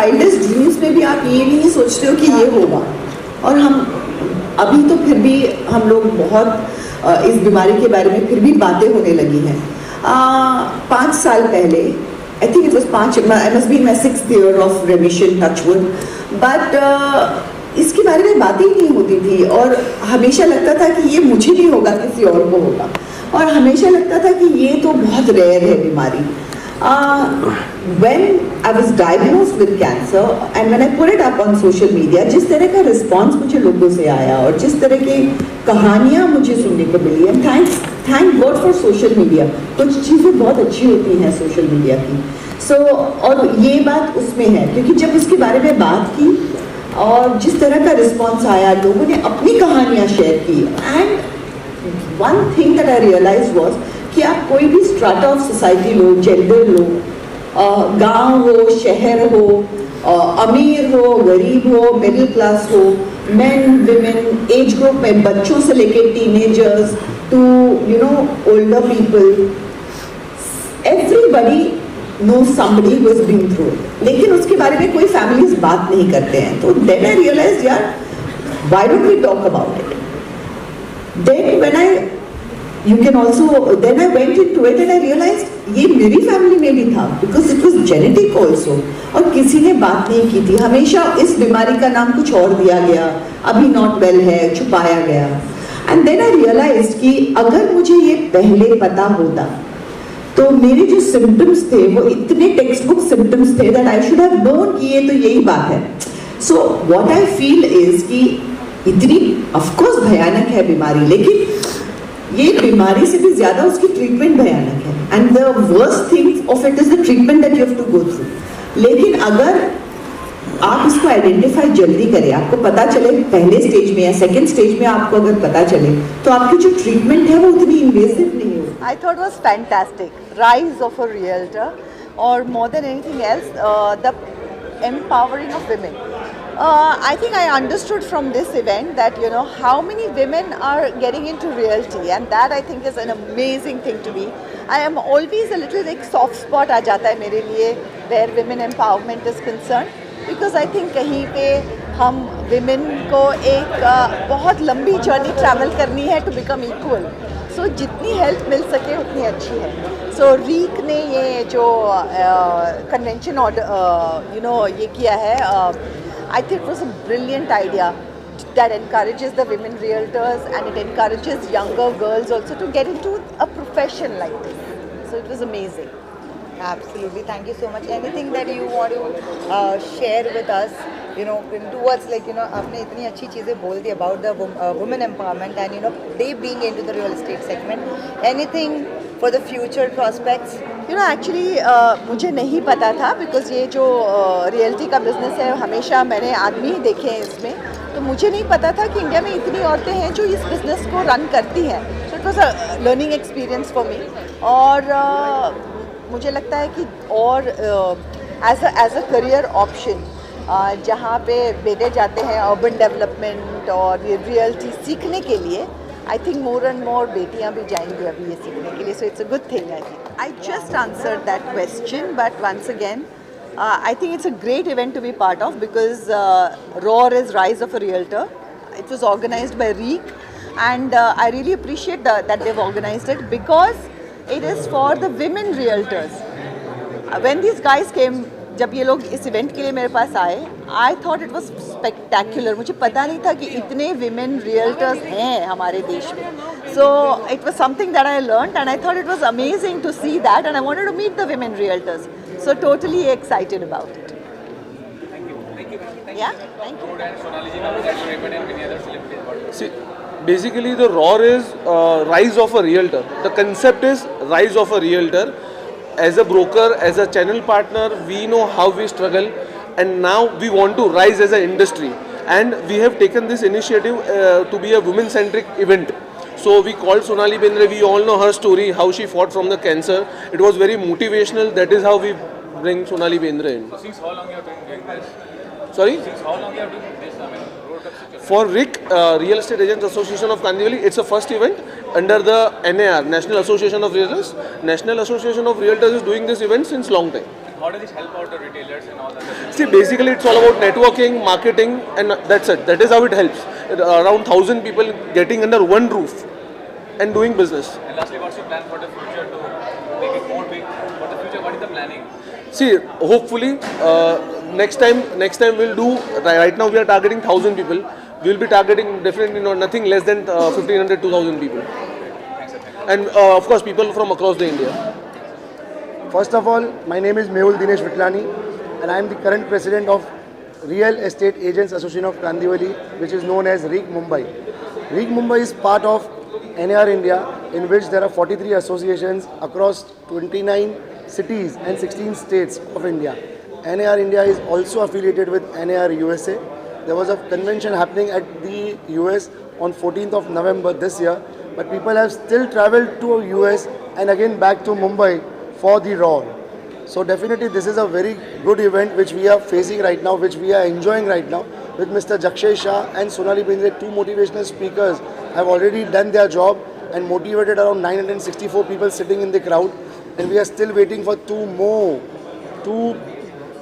Wildest dreams में भी आप ये नहीं सोचते हो कि ये होगा। और हम अभी तो फिर भी हम लोग बहुत इस बीमारी के बारे में फिर भी बातें होने लगी हैं। 5 साल पहले, I think it was 5, I must be in my 6th year of remission, touchwood, but इसके बारे में बातें ही नहीं होती थी। और हमेशा लगता था कि ये मुझे नहीं होगा, किसी और को होगा। और हमेशा लगता था कि ये तो बहुत रेयर है बीमारी। When I was diagnosed with cancer and when I put it up on social media, जिस तरह का रिस्पॉन्स मुझे लोगों से आया और जिस तरह की कहानियाँ मुझे सुनने को मिली, and thank God for social media. कुछ चीज़ें बहुत अच्छी होती हैं सोशल मीडिया की। और ये बात उसमें है, क्योंकि जब उसके बारे में बात की और जिस तरह का रिस्पॉन्स आया, लोगों ने अपनी कहानियाँ शेयर की, and one thing that I realise was कि आप कोई भी स्ट्राटा ऑफ सोसाइटी लो, जेंडर लो, गांव हो, शहर हो, अमीर हो, गरीब हो, मिडिल क्लास हो, मेन, विमेन, एज ग्रुप में बच्चों से लेके teenagers to older people, everybody know somebody who has been through it. लेकिन उसके बारे में कोई फैमिलीज बात नहीं करते हैं। तो देन आई रियलाइज, यार, why don't we talk about it? Then when then I went into it and I realized ये मेरी फैमिली में भी था, because it was genetic also। और किसी ने बात नहीं की थी। हमेशा इस बीमारी का नाम कुछ और दिया गया, अभी नॉट वेल है, छुपाया गया। एंड देन आई रियलाइज कि अगर मुझे ये पहले पता होता तो मेरे जो सिम्टम्स थे वो इतने टेक्स्ट बुक सिम्टम्स थे that I should have known कि ये तो यही बात है। So what I feel is कि इतनी ऑफकोर्स भयानक है बीमारी, लेकिन ये बीमारी से भी ज्यादा उसकी ट्रीटमेंट भयानक है। And the worst thing of it is the treatment that you have to go through. लेकिन अगर आप इसको आइडेंटिफाई जल्दी करें, आपको पता चले पहले स्टेज में या सेकंड स्टेज में, आपको अगर पता चले तो आपकी जो ट्रीटमेंट है वो उतनी इन्वेसिव नहीं हो। I thought it was fantastic, rise of a realtor, or more than anything else, the empowering of women. I think I understood from this event that how many women are getting into realty, and that I think is an amazing thing to be. I am always a little like soft spot आ जाता है मेरे लिए where women empowerment is concerned, because I think कहीं पे हम women को एक बहुत लंबी जर्नी ट्रैवल करनी है to become equal. So जितनी हेल्प मिल सके उतनी अच्छी है। So रीक ने ये जो कन्वेंशन ऑर्डर ये किया है, I think it was a brilliant idea that encourages the women realtors, and it encourages younger girls also to get into a profession like this. So it was amazing. Absolutely, thank you so much. Anything that you want to share with us, towards आपने इतनी अच्छी चीज़ें बोल दी about the women empowerment and they being into the real estate segment. Anything for the future prospects? Actually मुझे नहीं पता था, because ये जो रियल्टी का बिजनेस है हमेशा मैंने आदमी ही देखे हैं इसमें, तो मुझे नहीं पता था कि इंडिया में इतनी औरतें हैं जो इस बिज़नेस को रन करती हैं। सो it was a learning experience for me. और मुझे लगता है कि और एज अ करियर ऑप्शन जहाँ पे बेटे जाते हैं अर्बन डेवलपमेंट और ये रियल्टी सीखने के लिए, I think more and more बेटियाँ भी जाएंगी अभी ये सीखने के लिए। So it's a good thing. I just answered that question, but once again I think it's a great event to be part of, because ROAR is Rise of a Realtor. It was organized by REEC, and I really appreciate that they've organized it, because it is for the women realtors. When these guys came, जब ये लोग इस event के लिए मेरे पास आए, आई thought it was spectacular. मुझे पता नहीं था कि इतने विमेन रियल्टर्स हैं हमारे देश में। So it was something that I learned, and I thought it was amazing to see that, and I wanted to meet the women realtors. So totally excited about it. Yeah, thank you. See, basically the ROAR is Rise of a Realtor. The concept is Rise of a Realtor. As a broker, as a channel partner, we know how we struggle, and now we want to rise as an industry, and we have taken this initiative to be a women-centric event. So we called Sonali Bendre. We all know her story, how she fought from the cancer. It was very motivational. That is how we bring Sonali Bendre in. Since how long you have been doing this? Sorry? Since how long you have been doing this? I mean, Road Cup For RIC, Real Estate Agents Association of Kandivali, it's a first event under the NAR, National Association of Realtors. National Association of Realtors is doing this event since long time. how does it help out the retailers and all that? See, basically it's all about networking, marketing, and that's it. That is how it helps. Around 1,000 people getting under one roof and doing business. And lastly, what's your plan for the future to make it more big? For the future, what is the planning? See, hopefully next time we'll do. Right now we are targeting 1,000 people. We'll be targeting definitely nothing less than 1,500 to 2,000 people. And of course people from across the India. First of all, my name is Mehul Dinesh Vitlani and I am the current president of Real Estate Agents Association of Kandivali, which is known as REAG Mumbai. REAG Mumbai is part of NAR India, in which there are 43 associations across 29 cities and 16 states of India. NAR India is also affiliated with NAR USA. There was a convention happening at the US on 14th of November this year, but people have still traveled to US and again back to Mumbai for the RAW. So definitely this is a very good event which we are facing right now, which we are enjoying right now with Mr. Jakshay Shah and Sonali Bendre, two motivational speakers have already done their job and motivated around 964 people sitting in the crowd, and we are still waiting for two more, two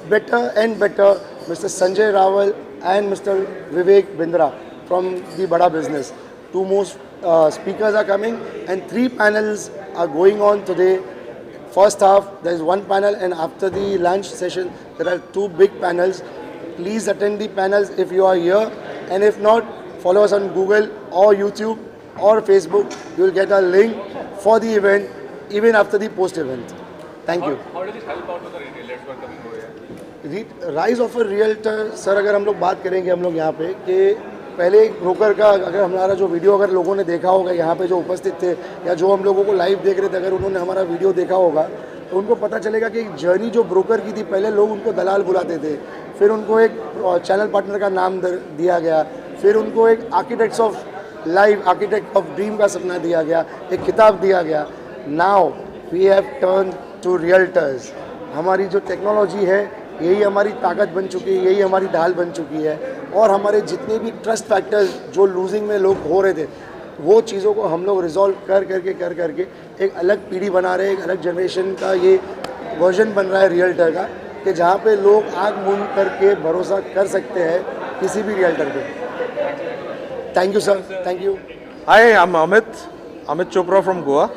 better and better, Mr. Sanjay Rawal and Mr. Vivek Bindra from the Bada Business. Two more speakers are coming and 3 panels are going on today. First half, there is 1 panel, and after the lunch session, there are 2 big panels. Please attend the panels if you are here, and if not, follow us on Google or YouTube or Facebook. You will get a link for the event even after the post event. Thank you. How does it help out to the retailers who are coming over here? Rise of a realtor, sir अगर हम लोग बात करेंगे हम लोग यहाँ पे कि पहले एक ब्रोकर का, अगर हमारा जो वीडियो अगर लोगों ने देखा होगा यहाँ पे जो उपस्थित थे या जो हम लोगों को लाइव देख रहे थे, अगर उन्होंने हमारा वीडियो देखा होगा तो उनको पता चलेगा कि एक जर्नी जो ब्रोकर की थी, पहले लोग उनको दलाल बुलाते थे, फिर उनको एक चैनल पार्टनर का नाम दिया गया, फिर उनको एक architects of life, architect of dream का सपना दिया गया, एक किताब दिया गया. Now we have turn to realtors. हमारी जो टेक्नोलॉजी है यही हमारी ताकत बन चुकी है, यही हमारी ढाल बन चुकी है, और हमारे जितने भी ट्रस्ट फैक्टर्स जो लूजिंग में लोग हो रहे थे, वो चीज़ों को हम लोग रिजॉल्व कर करके एक अलग पीढ़ी बना रहे हैं, एक अलग जनरेशन का ये वर्जन बन रहा है रियल्टर का, कि जहाँ पे लोग आँख मूंद करके भरोसा कर सकते हैं किसी भी रियल्टर पे. Thank you sir, thank you. Hi, I'm Amit Chopra from Goa.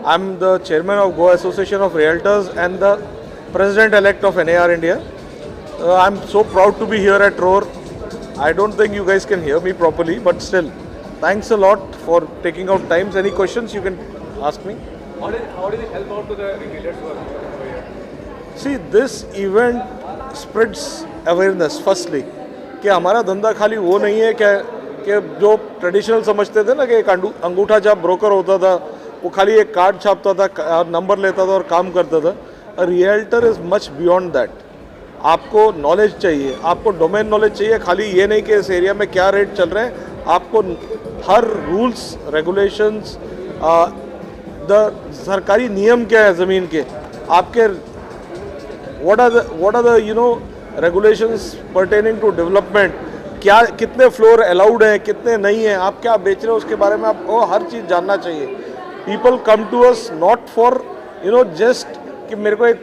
I'm the chairman of Goa Association of Realtors and the president-elect of NAR India. I'm so proud to be here at Roar. I don't think you guys can hear me properly, but still, thanks a lot for taking out time. Any questions you can ask me? How does it help out to the retailers who are over here? See, this event spreads awareness firstly कि हमारा धंधा खाली वो नहीं है कि जो traditional समझते थे ना कि एक अंगूठा छाप ब्रोकर होता था, वो खाली एक कार्ड छापता था, नंबर लेता था और काम करता था. A realtor is much beyond that. आपको नॉलेज चाहिए, आपको डोमेन नॉलेज चाहिए. खाली ये नहीं कि इस एरिया में क्या रेट चल रहे हैं, आपको हर रूल्स रेगुलेशंस, द सरकारी नियम क्या है ज़मीन के, आपके what are the you know regulations pertaining to development, क्या कितने फ्लोर अलाउड हैं, कितने नहीं हैं, आप क्या बेच रहे हो उसके बारे में आपको हर चीज़ जानना चाहिए. People come to us not for you know just कि मेरे को एक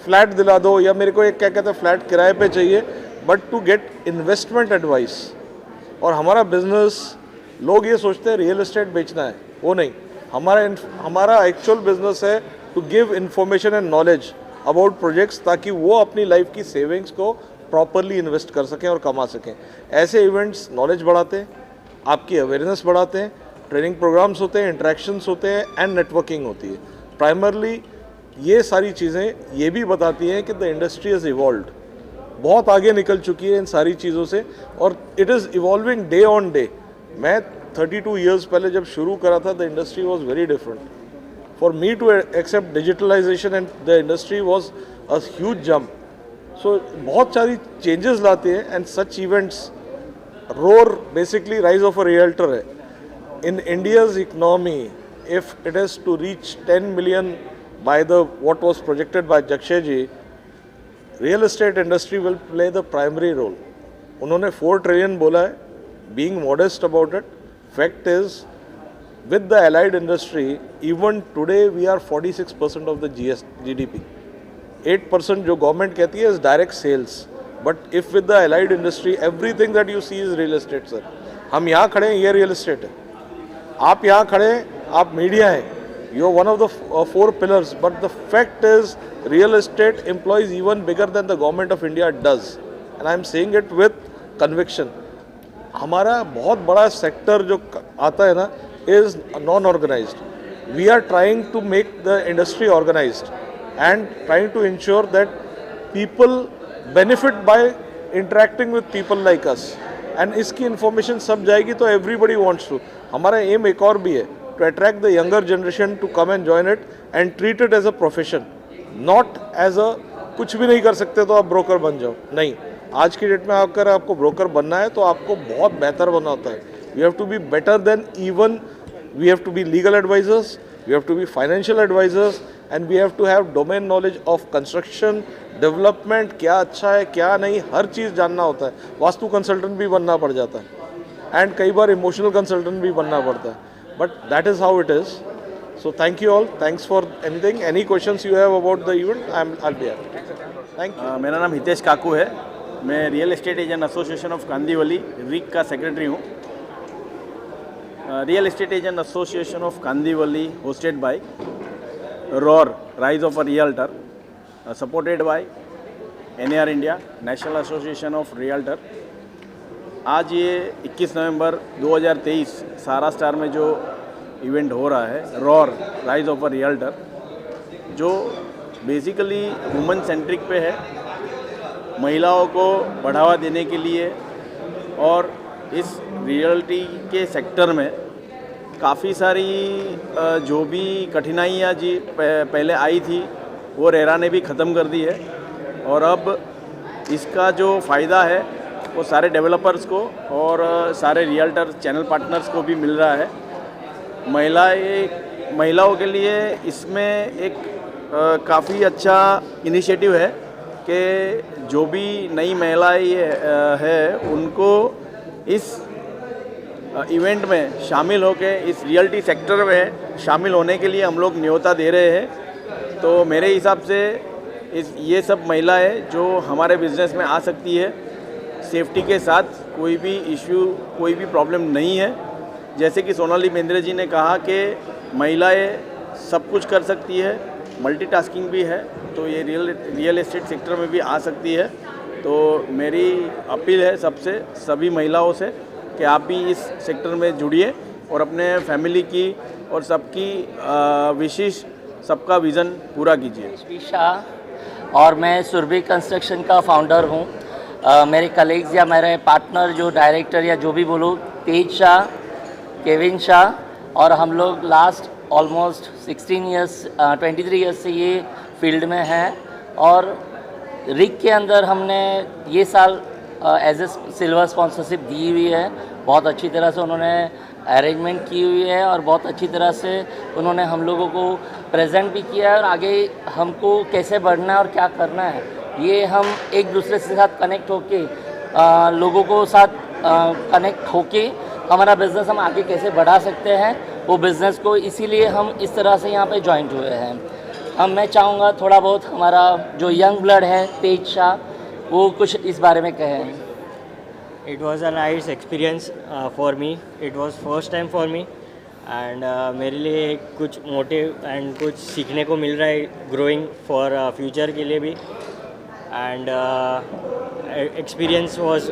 फ्लैट दिला दो या मेरे को एक क्या कहते हैं फ्लैट किराए पे चाहिए, but to get investment advice. और हमारा बिजनेस, लोग ये सोचते हैं रियल एस्टेट बेचना है, वो नहीं. हमारा एक्चुअल बिजनेस है to give information and knowledge about projects, ताकि वो अपनी लाइफ की सेविंग्स को प्रॉपरली इन्वेस्ट कर सकें और कमा सकें. ऐसे इवेंट्स नॉलेज बढ़ाते हैं, आपकी अवेयरनेस बढ़ाते हैं, ट्रेनिंग प्रोग्राम्स होते हैं, इंटरेक्शंस होते हैं एंड नेटवर्किंग होती है. प्राइमरली ये सारी चीज़ें ये भी बताती हैं कि द इंडस्ट्री इज़ इवॉल्व्ड, बहुत आगे निकल चुकी है इन सारी चीज़ों से, और it is evolving day on day. मैं 32 ईयर्स पहले जब शुरू करा था, the industry was very different. For me to accept digitalisation and the industry was a huge jump. So बहुत सारी चेंजेस लाते हैं, and such events, roar basically rise of a realtor है. In India's economy, if it is to reach 10 million by what was projected by Jakshay ji, real estate industry will play the primary role. उन्होंने 4 trillion बोला है, being modest about it. Fact is, with the allied industry, even today we are 46% of the GDP. 8% जो government कहती है is direct sales, but if with the allied industry everything that you see is real estate sir. हम यहाँ खड़े हैं, ये real estate है. आप यहाँ खड़े हैं, आप मीडिया है, you are one of the 4 pillars, but the fact is real estate employs even bigger than the government of India does, and I am saying it with conviction. हमारा बहुत बड़ा सेक्टर जो आता है ना is non organised. We are trying to make the industry organised and trying to ensure that people benefit by interacting with people like us, and इसकी information सब जाएगी तो एवरीबडी वांट्स टू. हमारा एम एक और भी है, to attract the younger generation to come and join it and treat it as a profession, not as a कुछ भी नहीं कर सकते तो आप ब्रोकर बन जाओ. नहीं, आज की डेट में अगर आपको ब्रोकर बनना है तो आपको बहुत बेहतर बनना होता है. We have to be better than even, we have to be legal advisers, we have to be financial advisers, and we have to have domain knowledge of construction development. क्या अच्छा है क्या नहीं, हर चीज़ जानना होता है. वास्तु कंसल्टेंट भी बनना पड़ जाता है, एंड कई बार इमोशनल कंसल्टेंट भी बनना पड़ता है, but that is how it is. So thank you all. Thanks for anything. Any questions you have about the event, I'll be happy. Thank you. मेरा नाम हितेश काकू है. मैं real estate agent association of Kandivali रिक का सेक्रेटरी हूँ. Real estate agent association of Kandivali hosted by roar rise of a realtor, supported by NAR India, national association of realtor. आज ये 21 नवंबर 2023 सारा स्टार में जो इवेंट हो रहा है, roar rise of a realtor, जो बेसिकली वुमेन सेंट्रिक पे है, महिलाओं को बढ़ावा देने के लिए. और इस रियल्टी के सेक्टर में काफ़ी सारी जो भी कठिनाइयाँ जी पहले आई थी वो रेरा ने भी ख़त्म कर दी है, और अब इसका जो फ़ायदा है वो सारे डेवलपर्स को और सारे रियल्टर चैनल पार्टनर्स को भी मिल रहा है. महिलाओं के लिए इसमें एक काफ़ी अच्छा इनिशिएटिव है कि जो भी नई महिलाएं है उनको इस इवेंट में शामिल होकर इस रियल्टी सेक्टर में शामिल होने के लिए हम लोग न्योता दे रहे हैं. तो मेरे हिसाब से ये सब महिलाएं जो हमारे बिज़नेस में आ सकती है, सेफ्टी के साथ, कोई भी इश्यू कोई भी प्रॉब्लम नहीं है. जैसे कि सोनाली बेंद्रे जी ने कहा कि महिलाएं सब कुछ कर सकती है, मल्टीटास्किंग भी है, तो ये रियल एस्टेट सेक्टर में भी आ सकती है. तो मेरी अपील है सबसे, सभी महिलाओं से, कि आप भी इस सेक्टर में जुड़िए और अपने फैमिली की और सबकी विशेष सबका विज़न पूरा कीजिए. शाह और मैं सुरभि कंस्ट्रक्शन का फाउंडर हूँ. मेरे कलीग्स या मेरे पार्टनर जो डायरेक्टर या जो भी बोलो, तेज शाह, केविन शाह, और हम लोग लास्ट ऑलमोस्ट 23 ईयर्स से ये फील्ड में हैं. और रिक के अंदर हमने ये साल एज ए सिल्वर स्पॉन्सरशिप दी हुई है. बहुत अच्छी तरह से उन्होंने अरेंजमेंट की हुई है और बहुत अच्छी तरह से उन्होंने हम लोगों को प्रेजेंट भी किया है, और आगे हमको कैसे बढ़ना है और क्या करना है ये हम एक दूसरे के साथ कनेक्ट होके लोगों को साथ कनेक्ट होके हमारा बिज़नेस हम आगे कैसे बढ़ा सकते हैं वो बिज़नेस को, इसीलिए हम इस तरह से यहाँ पे जॉइंट हुए हैं. मैं चाहूँगा थोड़ा बहुत हमारा जो यंग ब्लड है तेज शाह, वो कुछ इस बारे में कहें. It was a nice experience for me. It was first time for me and मेरे लिए कुछ मोटिव एंड कुछ सीखने को मिल रहा है ग्रोइंग फॉर फ्यूचर के लिए भी. And experience was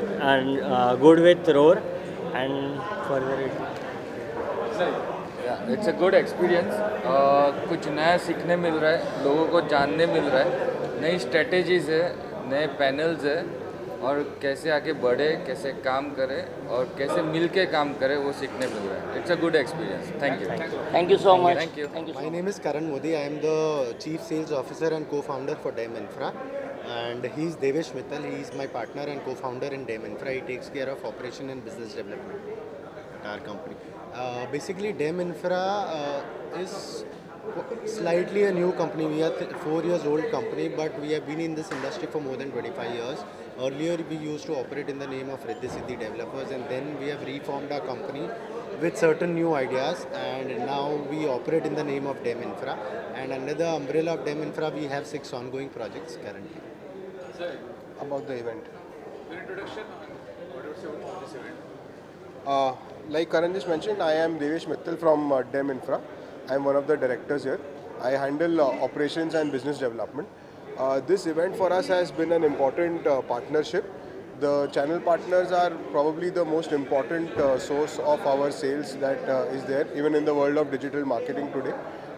good with roar and further it's a good experience. कुछ नया सीखने मिल रहा है, लोगों को जानने मिल रहा है, नई स्ट्रेटेजीज है, नए पैनल्स है, और कैसे आगे बढ़े, कैसे काम करे और कैसे मिल के काम करे वो सीखने मिल रहा है. It's a good experience. Thank you so much. Thank you. My name is Karan Modi. I am the Chief Sales Officer and co-founder for Dem Infra. And he is Devesh Mittal. He is my partner and co-founder in Dem Infra. He takes care of operation and business development at our company. Basically, Dem Infra is slightly a new company. We are 4 years old company, but we have been in this industry for more than 25 years. Earlier, we used to operate in the name of Riddhi Siddhi Developers, and then we have reformed our company with certain new ideas, and now we operate in the name of Dem Infra, and under the umbrella of Dem Infra we have 6 ongoing projects currently. About the event. Your introduction on what would you say about this event? Like Karan just mentioned, I am Devesh Mittal from Dem Infra. I am one of the directors here. I handle operations and business development. This event for us has been an important partnership. The channel partners are probably the most important source of our sales that is there, even in the world of digital marketing today.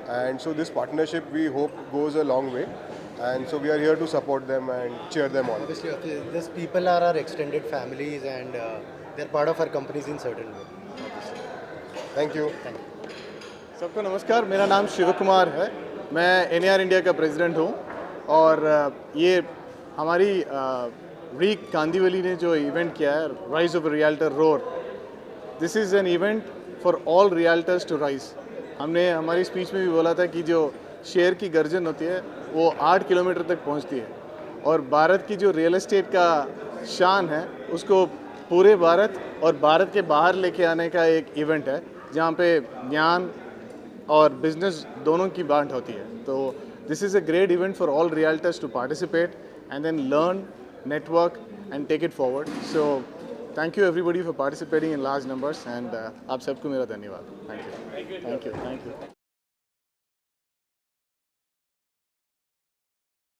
And so this partnership, we hope, goes a long way. And so we are here to support them and cheer them on. Obviously, these people are our extended families, and they're part of our companies in certain way. Thank you. सबको नमस्कार, मेरा नाम शिव कुमार है, मैं NAR India का president हूँ और ये हमारी रीक कांदीवली ने जो इवेंट किया है, rise of realtor roar, this is an event for all realtors to rise. हमने हमारी स्पीच में भी बोला था कि जो शेर की गर्जन होती है वो 8 किलोमीटर तक पहुंचती है, और भारत की जो रियल एस्टेट का शान है उसको पूरे भारत और भारत के बाहर लेके आने का एक इवेंट है जहाँ पे ज्ञान और बिजनेस दोनों की बांट होती है. तो this is a great event for all realtors to participate and then learn, network and take it forward. So thank you everybody for participating in large numbers, and आप सबको मेरा धन्यवाद. Thank you.